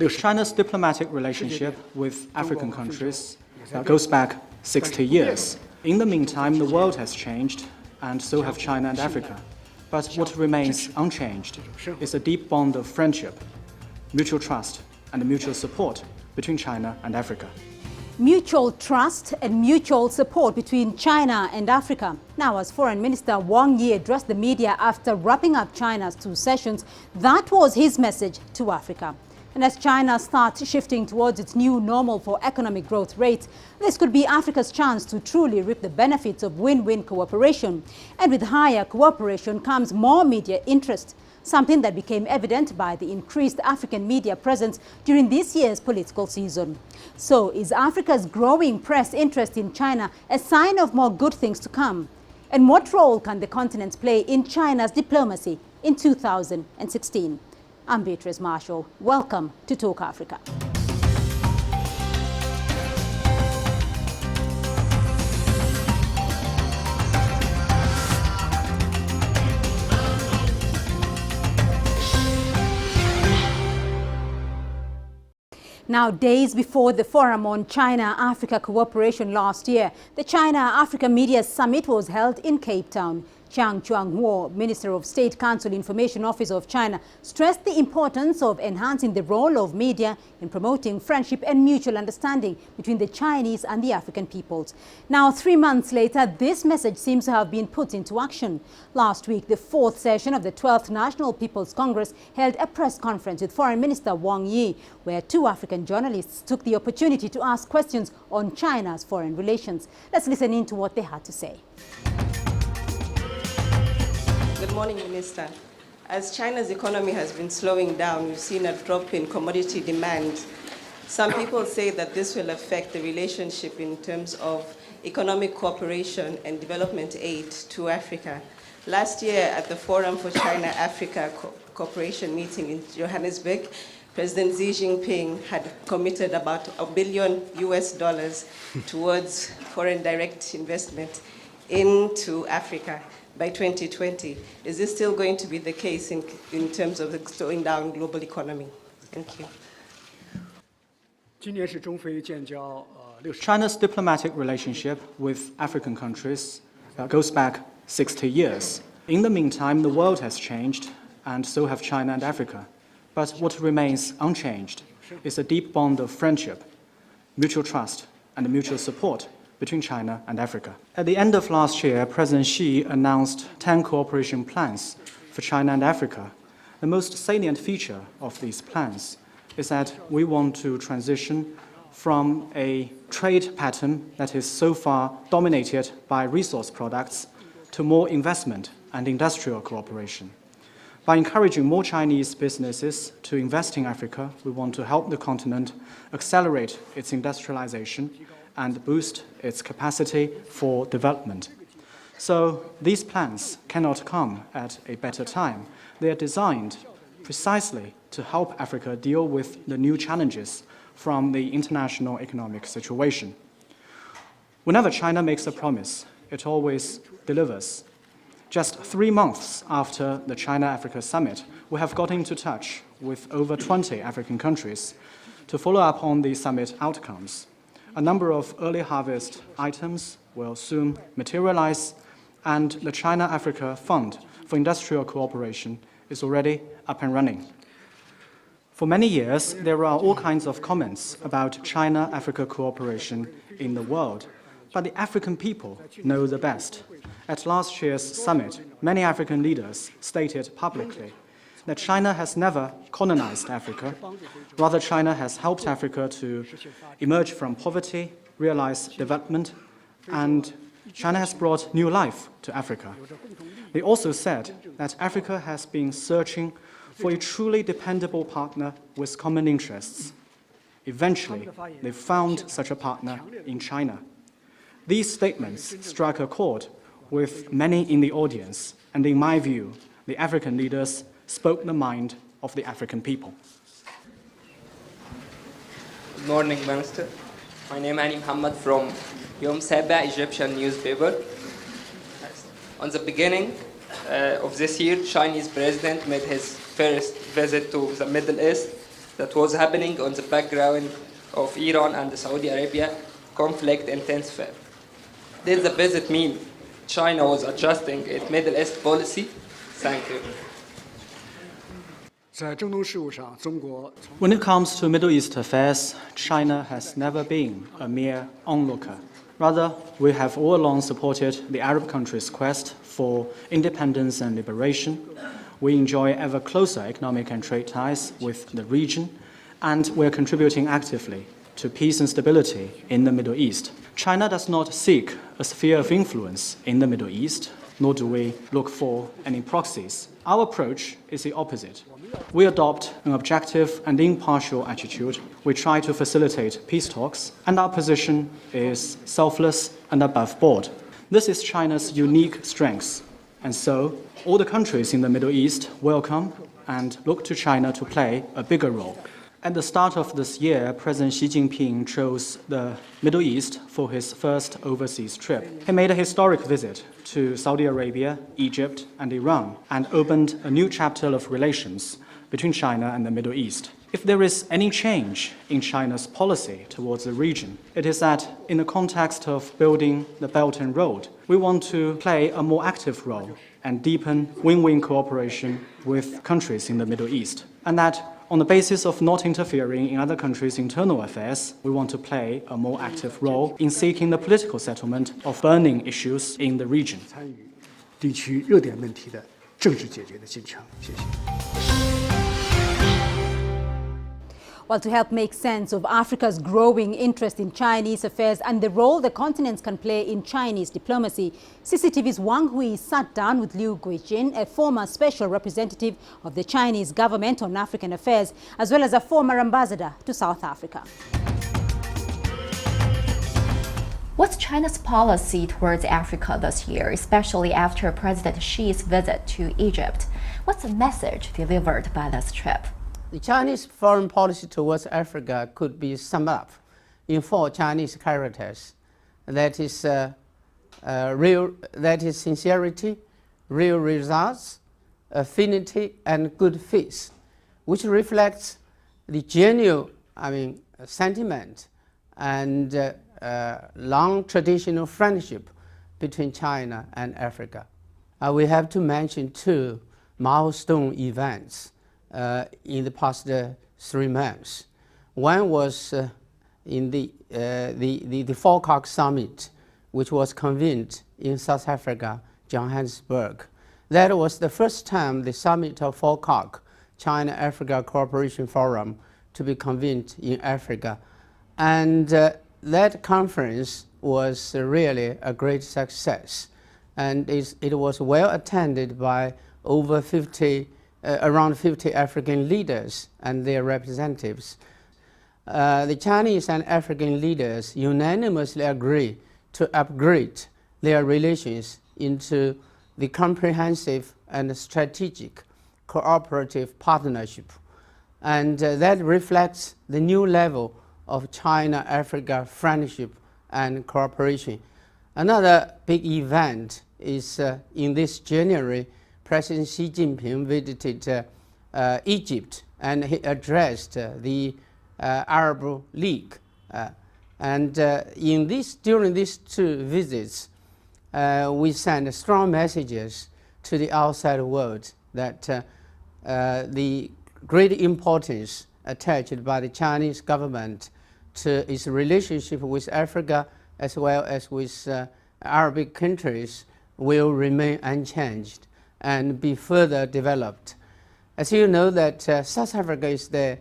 China's diplomatic relationship with African countries goes back 60 years. In the meantime, the world has changed, and so have China and Africa. But what remains unchanged is a deep bond of friendship, mutual trust, and mutual support between China and Africa. Mutual trust and mutual support between China and Africa. Now, as Foreign Minister Wang Yi addressed the media after wrapping up China's 2 sessions, that was his message to Africa. And as China starts shifting towards its new normal for economic growth rates, this could be Africa's chance to truly reap the benefits of win-win cooperation. And with higher cooperation comes more media interest, something that became evident by the increased African media presence during this year's political season. So, is Africa's growing press interest in China a sign of more good things to come? And what role can the continent play in China's diplomacy in 2016? I'm Beatrice Marshall. Welcome to Talk Africa. Now, days before the Forum on China-Africa Cooperation last year, the China-Africa Media Summit was held in Cape Town. Chiang Chuang-Huo, Minister of State Council Information Office of China, stressed the importance of enhancing the role of media in promoting friendship and mutual understanding between the Chinese and the African peoples. Now, 3 months later, this message seems to have been put into action. Last week, the 4th session of the 12th National People's Congress held a press conference with Foreign Minister Wang Yi, where 2 African journalists took the opportunity to ask questions on China's foreign relations. Let's listen in to what they had to say. Good morning, Minister. As China's economy has been slowing down, we've seen a drop in commodity demand. Some people say that this will affect the relationship in terms of economic cooperation and development aid to Africa. Last year at the Forum for China-Africa Cooperation meeting in Johannesburg, President Xi Jinping had committed about $1 billion towards foreign direct investment into Africa by 2020. Is this still going to be the case in terms of the slowing down global economy? Thank you. China's diplomatic relationship with African countries goes back 60 years. In the meantime, the world has changed, and so have China and Africa. But what remains unchanged is a deep bond of friendship, mutual trust, and mutual support between China and Africa. At the end of last year, President Xi announced 10 cooperation plans for China and Africa. The most salient feature of these plans is that we want to transition from a trade pattern that is so far dominated by resource products to more investment and industrial cooperation. By encouraging more Chinese businesses to invest in Africa, we want to help the continent accelerate its industrialization and boost its capacity for development. So these plans cannot come at a better time. They are designed precisely to help Africa deal with the new challenges from the international economic situation. Whenever China makes a promise, it always delivers. Just 3 months after the China-Africa Summit, we have got into touch with over 20 African countries to follow up on the summit outcomes. A number of early harvest items will soon materialize, and the China-Africa Fund for Industrial Cooperation is already up and running. For many years, there are all kinds of comments about China-Africa cooperation in the world, but the African people know the best. At last year's summit, many African leaders stated publicly that China has never colonized Africa. Rather, China has helped Africa to emerge from poverty, realize development, and China has brought new life to Africa. They also said that Africa has been searching for a truly dependable partner with common interests. Eventually, they found such a partner in China. These statements struck a chord with many in the audience, and in my view, the African leaders spoke the mind of the African people. Good morning, Minister. My name is Ali Muhammad from Yom Saba Egyptian newspaper. On the beginning, of this year, Chinese president made his first visit to the Middle East that was happening on the background of Iran and Saudi Arabia conflict intensified. Did the visit mean China was adjusting its Middle East policy? Thank you. When it comes to Middle East affairs, China has never been a mere onlooker. Rather, we have all along supported the Arab countries' quest for independence and liberation. We enjoy ever closer economic and trade ties with the region, and we're contributing actively to peace and stability in the Middle East. China does not seek a sphere of influence in the Middle East, nor do we look for any proxies. Our approach is the opposite. We adopt an objective and impartial attitude. We try to facilitate peace talks, and our position is selfless and above board. This is China's unique strength, and so all the countries in the Middle East welcome and look to China to play a bigger role. At the start of this year, President Xi Jinping chose the Middle East for his first overseas trip. He made a historic visit to Saudi Arabia, Egypt, and Iran, and opened a new chapter of relations between China and the Middle East. If there is any change in China's policy towards the region, it is that in the context of building the Belt and Road, we want to play a more active role and deepen win-win cooperation with countries in the Middle East. And that on the basis of not interfering in other countries' internal affairs, we want to play a more active role in seeking the political settlement of burning issues in the region. 地区热点问题的政治解决的进程。谢谢。 Well, to help make sense of Africa's growing interest in Chinese affairs and the role the continent can play in Chinese diplomacy, CCTV's Wang Yi sat down with Liu Guijin, a former special representative of the Chinese government on African affairs, as well as a former ambassador to South Africa. What's China's policy towards Africa this year, especially after President Xi's visit to Egypt? What's the message delivered by this trip? The Chinese foreign policy towards Africa could be summed up in 4 Chinese characters. That is sincerity, real results, affinity, and good faith, which reflects the genuine, sentiment and long traditional friendship between China and Africa. We have to mention 2 milestone events in the past 3 months. One was in the FOCAC summit, which was convened in South Africa, Johannesburg. That was the first time the summit of FOCAC, China-Africa Cooperation Forum, to be convened in Africa. And that conference was really a great success. And it was well attended by over around 50 African leaders and their representatives. The Chinese and African leaders unanimously agree to upgrade their relations into the comprehensive and strategic cooperative partnership. And that reflects the new level of China-Africa friendship and cooperation. Another big event is in this January, President Xi Jinping visited Egypt, and he addressed the Arab League. During these 2 visits, we sent strong messages to the outside world that the great importance attached by the Chinese government to its relationship with Africa as well as with Arabic countries will remain unchanged and be further developed. As you know, that South Africa is the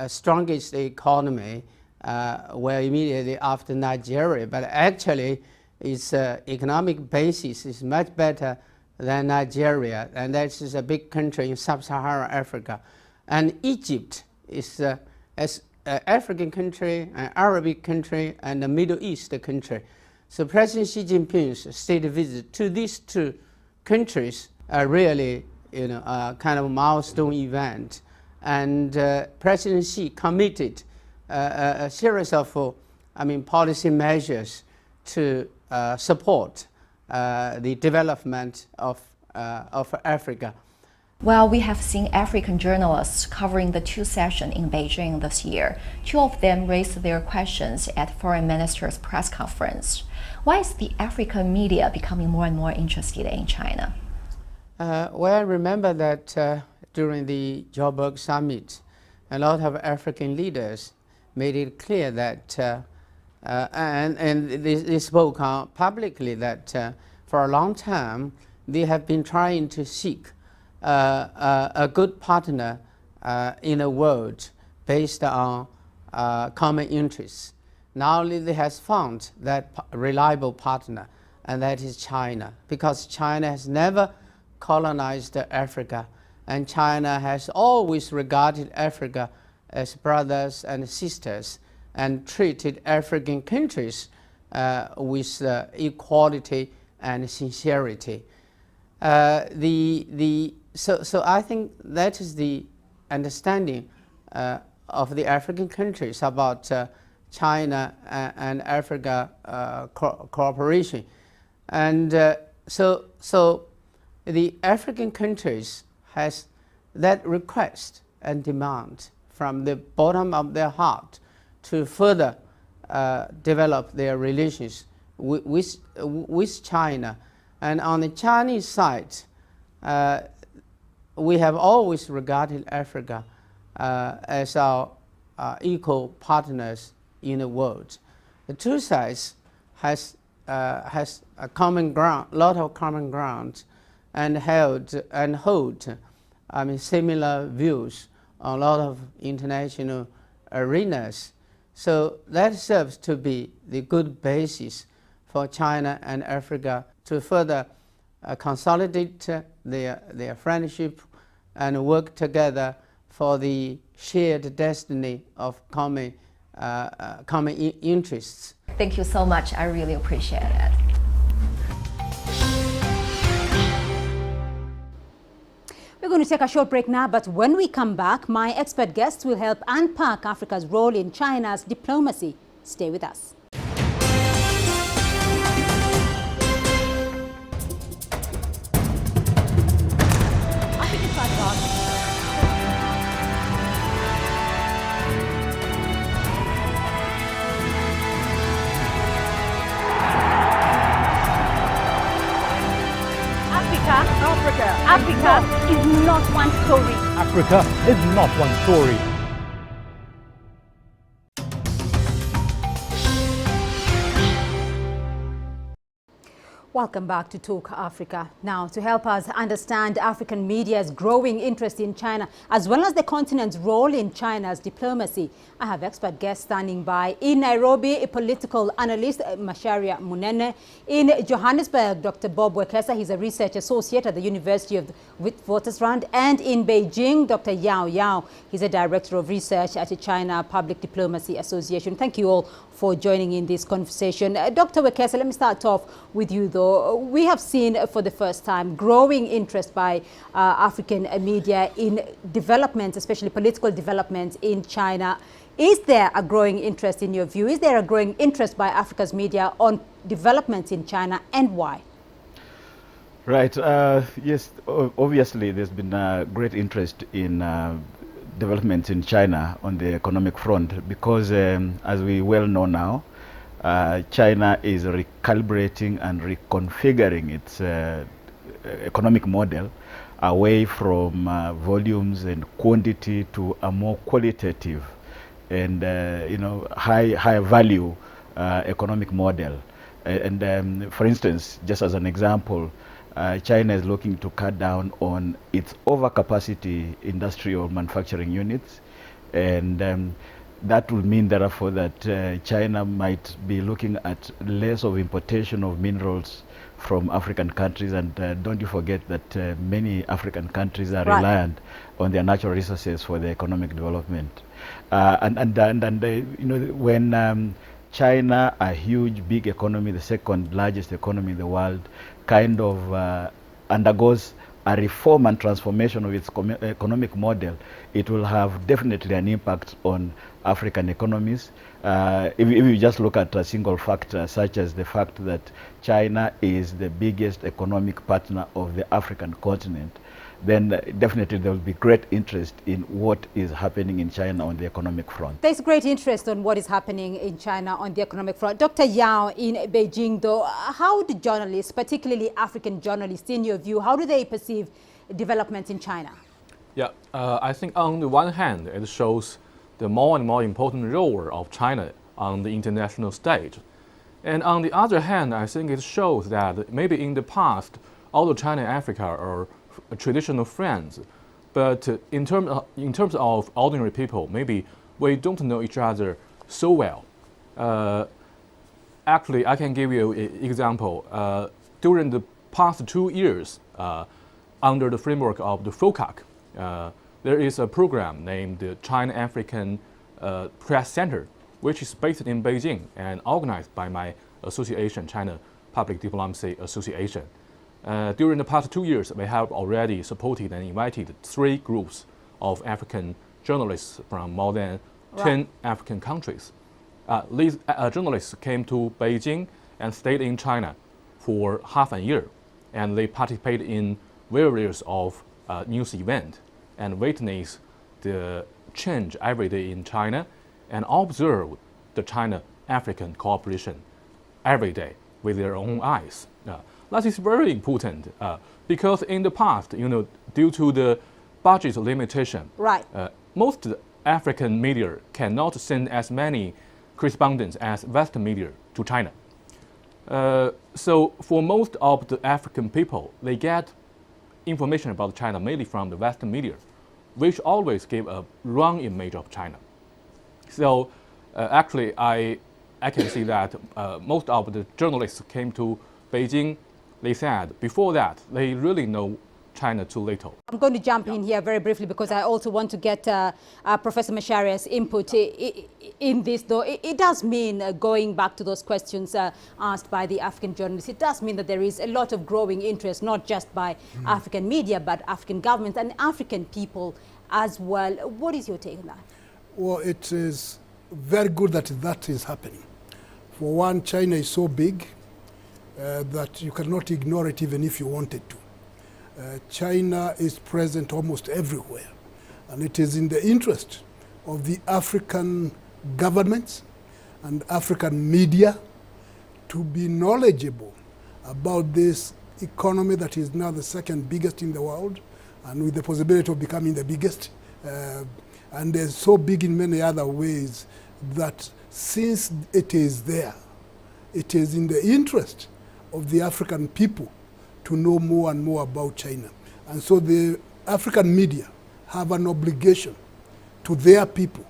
strongest economy, well, immediately after Nigeria, but actually its economic basis is much better than Nigeria, and that is a big country in sub-Saharan Africa. And Egypt is as an African country, an Arabic country, and a Middle East country. So President Xi Jinping's state visit to these 2 countries are really, a kind of milestone event. And President Xi committed a series of, policy measures to support the development of of Africa. Well, we have seen African journalists covering the two sessions in Beijing this year. Two of them raised their questions at Foreign Minister's press conference. Why is the African media becoming more and more interested in China? Well, remember that during the Joburg summit, a lot of African leaders made it clear that, and they spoke publicly that for a long time they have been trying to seek a good partner in the world based on common interests. Now they have found that reliable partner, and that is China, because China has never colonized Africa, and China has always regarded Africa as brothers and sisters and treated African countries with equality and sincerity. So I think that is the understanding of the African countries about China and Africa cooperation. And so the African countries has that request and demand from the bottom of their heart to further develop their relations with China. And on the Chinese side, we have always regarded Africa as our equal partners in the world. The two sides has a common ground, lot of common ground, and hold similar views on a lot of international arenas. So that serves to be the good basis for China and Africa to further consolidate their friendship and work together for the shared destiny of common interests. Thank you so much. I really appreciate it. We're going to take a short break now, but when we come back, my expert guests will help unpack Africa's role in China's diplomacy. Stay with us. Africa is not one story. Africa is not one story. Welcome back to Talk Africa. Now, to help us understand African media's growing interest in China, as well as the continent's role in China's diplomacy, I have expert guests standing by. In Nairobi, a political analyst, Macharia Munene. In Johannesburg, Dr. Bob Wekesa, he's a research associate at the University of Witwatersrand. And in Beijing, Dr. Yao Yao, he's a director of research at the China Public Diplomacy Association. Thank you all for joining in this conversation. Dr. Wekesa, let me start off with you, though. We have seen for the first time growing interest by African media in developments, especially political developments in China. Is there a growing interest in your view? Is there a growing interest by Africa's media on developments in China, and why? Right. Yes, obviously there's been great interest in developments in China on the economic front because, as we well know now, China is recalibrating and reconfiguring its economic model away from volumes and quantity to a more qualitative and high value economic model. And for instance, just as an example, China is looking to cut down on its overcapacity industrial manufacturing units, and that will mean therefore that China might be looking at less of importation of minerals from African countries, and don't you forget that many African countries are reliant on their natural resources for their economic development. When China, a huge big economy, the second largest economy in the world, kind of undergoes a reform and transformation of its economic model, it will have definitely an impact on African economies. If you just look at a single factor, such as the fact that China is the biggest economic partner of the African continent, then definitely there will be great interest in what is happening in China on the economic front. There's great interest on what is happening in China on the economic front. Dr. Yao, in Beijing, though, how do journalists, particularly African journalists, in your view, how do they perceive developments in China? Yeah, I think on the one hand, it shows the more and more important role of China on the international stage. And on the other hand, I think it shows that maybe in the past, although China and Africa are traditional friends, but in terms of ordinary people, maybe we don't know each other so well. Actually, I can give you an example. During the past 2 years, under the framework of the FOCAC, there is a program named the China-African Press Center, which is based in Beijing and organized by my association, China Public Diplomacy Association. During the past 2 years, we have already supported and invited 3 groups of African journalists from more than 10 African countries. These journalists came to Beijing and stayed in China for half a year, and they participated in various of news events and witnessed the change every day in China and observed the China-African cooperation every day with their own eyes. That is very important because in the past, due to the budget limitation, most African media cannot send as many correspondents as Western media to China. So for most of the African people, they get information about China mainly from the Western media, which always give a wrong image of China. So actually, I can see that most of the journalists came to Beijing. They said before that they really know China too little. I'm going to jump in here very briefly because I also want to get Professor Masharia's input in this, though. It does mean, going back to those questions asked by the African journalists, it does mean that there is a lot of growing interest, not just by African media, but African governments and African people as well. What is your take on that? Well, it is very good that that is happening. For one, China is so big that you cannot ignore it even if you wanted to. China is present almost everywhere, and it is in the interest of the African governments and African media to be knowledgeable about this economy that is now the second biggest in the world and with the possibility of becoming the biggest. And they're so big in many other ways that since it is there, it is in the interest of the African people to know more and more about China. And so the African media have an obligation to their people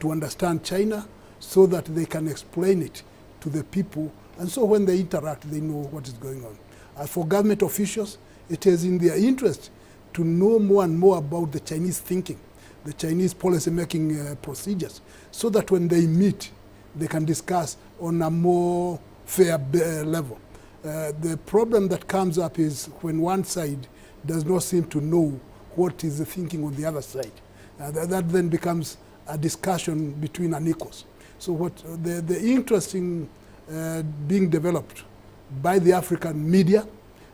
to understand China so that they can explain it to the people. And so when they interact, they know what is going on. As for government officials, it is in their interest to know more and more about the Chinese thinking, the Chinese policy-making procedures, so that when they meet, they can discuss on a more fair level. The problem that comes up is when one side does not seem to know what is the thinking on the other side. That then becomes a discussion between unequals. So what the interesting being developed by the African media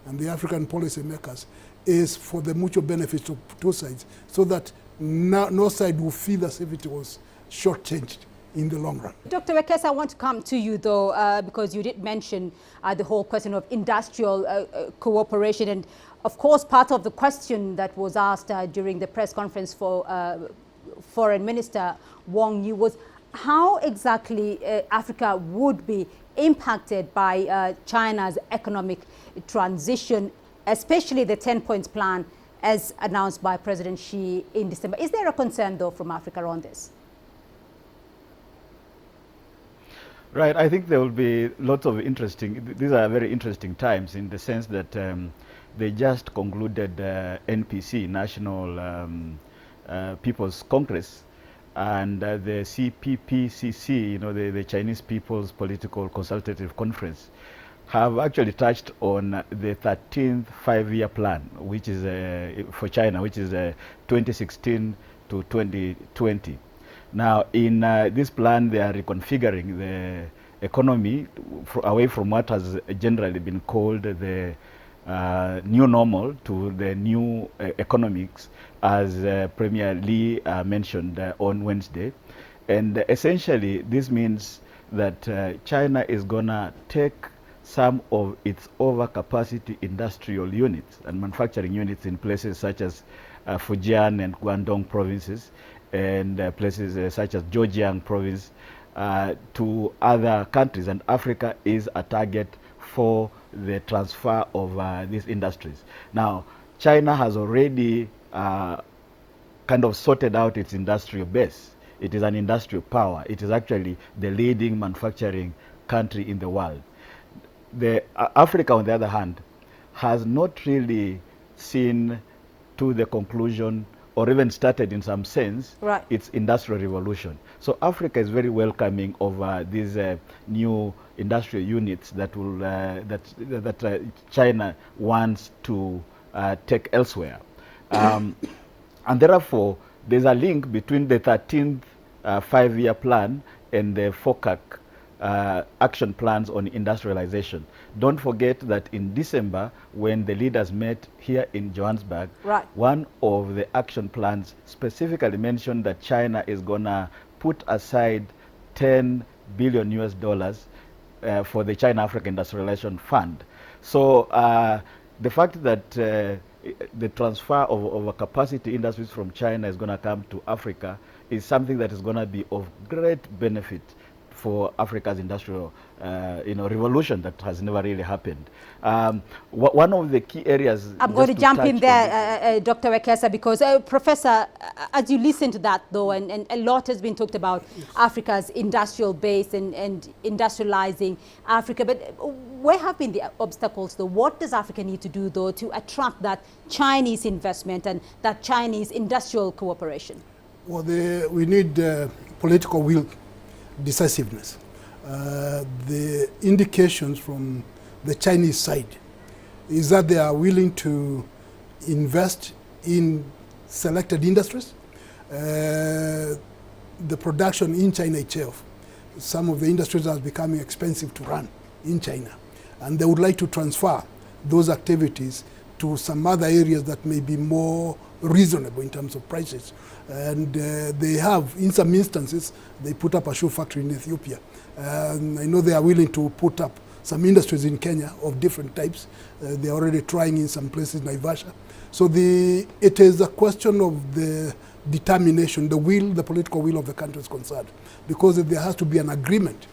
and the African policymakers is for the mutual benefits of 2 sides, so that no side will feel as if it was shortchanged in the long run. Dr. Wekesa, I want to come to you, though, because you did mention the whole question of industrial cooperation. And, of course, part of the question that was asked during the press conference for Foreign Minister Wang Yi was how exactly Africa would be impacted by China's economic transition, especially the 10-point plan as announced by President Xi in December. Is there a concern, though, from Africa on this? Right, I think there will be lots of these are very interesting times in the sense that they just concluded NPC, National People's Congress, and the CPPCC, the Chinese People's Political Consultative Conference, have actually touched on the 13th five-year plan, which is for China, which is 2016 to 2020. Now, in this plan, they are reconfiguring the economy away from what has generally been called the new normal to the new economics, as Premier Li mentioned on Wednesday. And essentially, this means that China is going to take some of its overcapacity industrial units and manufacturing units in places such as Fujian and Guangdong provinces, and places such as Zhejiang province, to other countries, and Africa is a target for the transfer of these industries. Now, China has already kind of sorted out its industrial base. It is an industrial power. It is actually the leading manufacturing country in the world. Africa, on the other hand, has not really seen to the conclusion, or even started in some sense, its industrial revolution. So Africa is very welcoming of these new industrial units that will China wants to take elsewhere, and therefore there's a link between the 13th five-year plan and the FOCAC action plans on industrialization. Don't forget that in December, when the leaders met here in Johannesburg, one of the action plans specifically mentioned that China is gonna put aside $10 billion for the China-Africa Industrialization Fund. So the fact that the transfer of capacity industries from China is going to come to Africa is something that is going to be of great benefit for Africa's industrial revolution that has never really happened. One of the key areas... I'm going to jump in there, Dr. Wekesa, because Professor, as you listen to that though, and a lot has been talked about Africa's industrial base and industrializing Africa, but where have been the obstacles though? What does Africa need to do though to attract that Chinese investment and that Chinese industrial cooperation? Well, we need political will, decisiveness. The indications from the Chinese side is that they are willing to invest in selected industries. The production in China itself, some of the industries are becoming expensive to run in China, and they would like to transfer those activities to some other areas that may be more reasonable in terms of prices. And they have, in some instances, they put up a shoe factory in Ethiopia. I know they are willing to put up some industries in Kenya of different types. They are already trying in some places, Naivasha. So it is a question of the determination, the will, the political will of the country is concerned. Because there has to be an agreement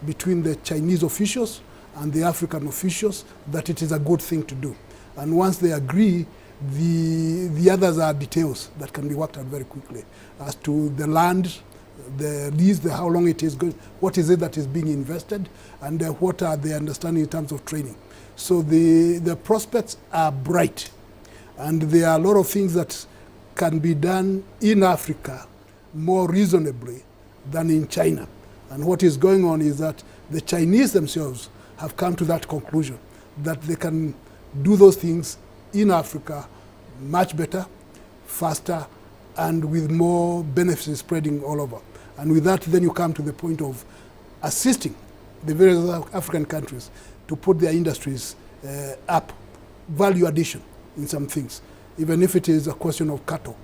between the Chinese officials and the African officials that it is a good thing to do. And once they agree, the others are details that can be worked out very quickly as to the land, the lease, how long it is going, what is it that is being invested, and what are the understanding in terms of training. So the prospects are bright, and there are a lot of things that can be done in Africa more reasonably than in China. And what is going on is that the Chinese themselves have come to that conclusion that they can do those things in Africa much better, faster, and with more benefits spreading all over. And with that, then you come to the point of assisting the various African countries to put their industries up, value addition in some things, even if it is a question of cattle,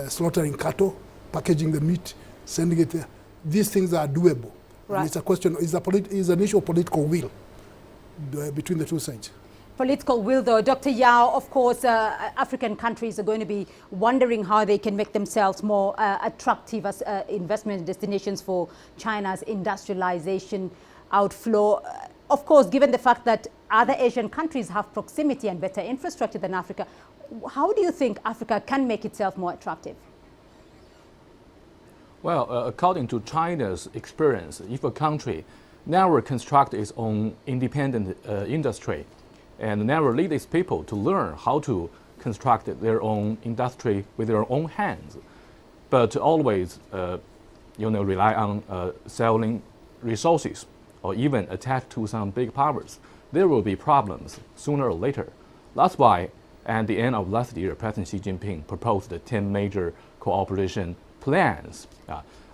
slaughtering cattle, packaging the meat, sending it there. These things are doable. Right. And it's a question, it's an issue of political will between the two sides. Political will, though. Dr. Yao, of course, African countries are going to be wondering how they can make themselves more attractive as investment destinations for China's industrialization outflow. Of course, given the fact that other Asian countries have proximity and better infrastructure than Africa, how do you think Africa can make itself more attractive? Well, according to China's experience, if a country never constructs its own independent industry, and never lead its people to learn how to construct their own industry with their own hands, but always, rely on selling resources or even attached to some big powers, there will be problems sooner or later. That's why, at the end of last year, President Xi Jinping proposed the 10 major cooperation plans.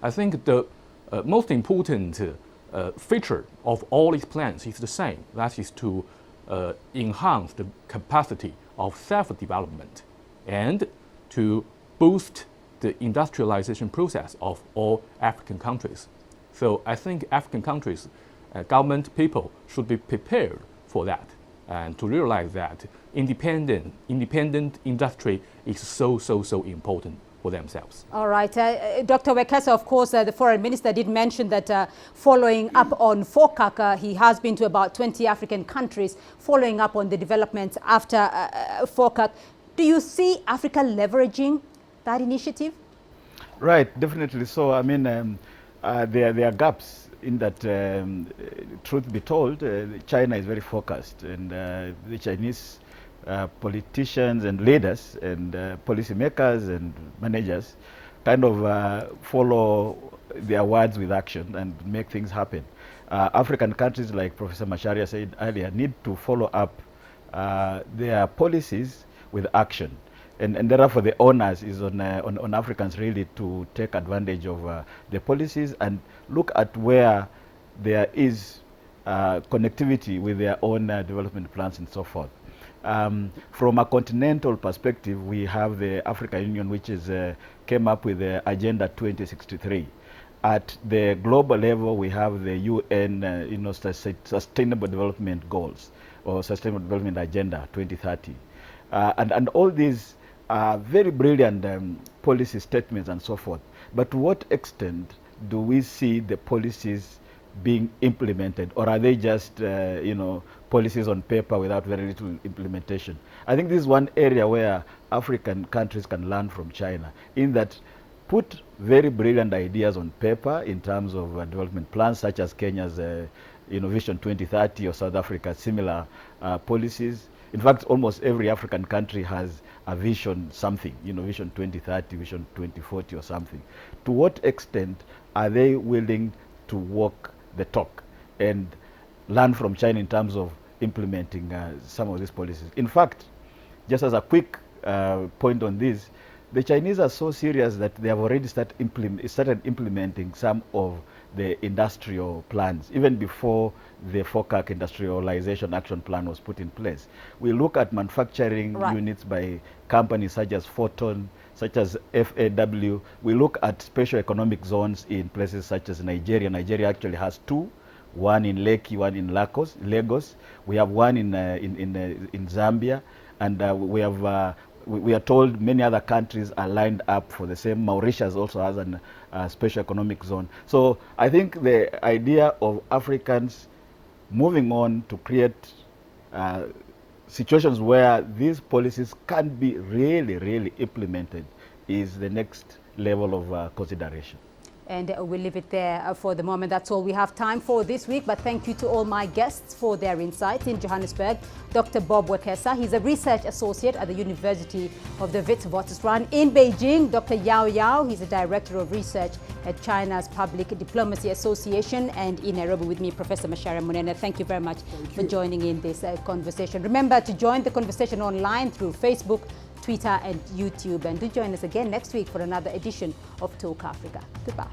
I think the most important feature of all these plans is the same. That is to enhance the capacity of self-development and to boost the industrialization process of all African countries. So I think African countries, government people should be prepared for that and to realize that independent industry is so important for themselves. All right. Dr. Wekesa, of course, the foreign minister did mention that following up on FOCAC, he has been to about 20 African countries following up on the developments after FOCAC. Do you see Africa leveraging that initiative? Right, definitely so. I mean, there are gaps in that, truth be told, China is very focused, and the Chinese politicians and leaders and policymakers and managers kind of follow their words with action and make things happen. African countries, like Professor Macharia said earlier, need to follow up their policies with action. And therefore the onus is on Africans really to take advantage of the policies and look at where there is connectivity with their own development plans and so forth. From a continental perspective, we have the African Union, which is came up with the Agenda 2063. At the global level, we have the UN Sustainable Development Goals, or Sustainable Development Agenda 2030. And all these are very brilliant policy statements and so forth. But to what extent do we see the policies being implemented, or are they just policies on paper without very little implementation? I think this is one area where African countries can learn from China, in that put very brilliant ideas on paper in terms of development plans, such as Kenya's Vision 2030, or South Africa's similar policies. In fact, almost every African country has a vision something, Vision 2030, Vision 2040 or something. To what extent are they willing to walk the talk and learn from China in terms of implementing some of these policies? In fact, just as a quick point on this, the Chinese are so serious that they have already started implementing some of the industrial plans, even before the FOCAC Industrialization Action Plan was put in place. We look at manufacturing units by companies such as Photon, such as FAW. We look at special economic zones in places such as Nigeria. Nigeria actually has two, one in Lekki, one in Lagos. We have one in Zambia, and we are told many other countries are lined up for the same. Mauritius also has a special economic zone. So I think the idea of Africans moving on to create situations where these policies can be really implemented is the next level of consideration. And we'll leave it there for the moment. That's all we have time for this week. But thank you to all my guests for their insights. In Johannesburg, Dr. Bob Wekesa, he's a research associate at the University of the Witwatersrand. In Beijing, Dr. Yao Yao, he's a director of research at China's Public Diplomacy Association. And in Nairobi with me, Professor Macharia Munene. Thank you very much for joining in this conversation. Remember to join the conversation online through Facebook, Twitter and YouTube. And do join us again next week for another edition of Talk Africa. Goodbye.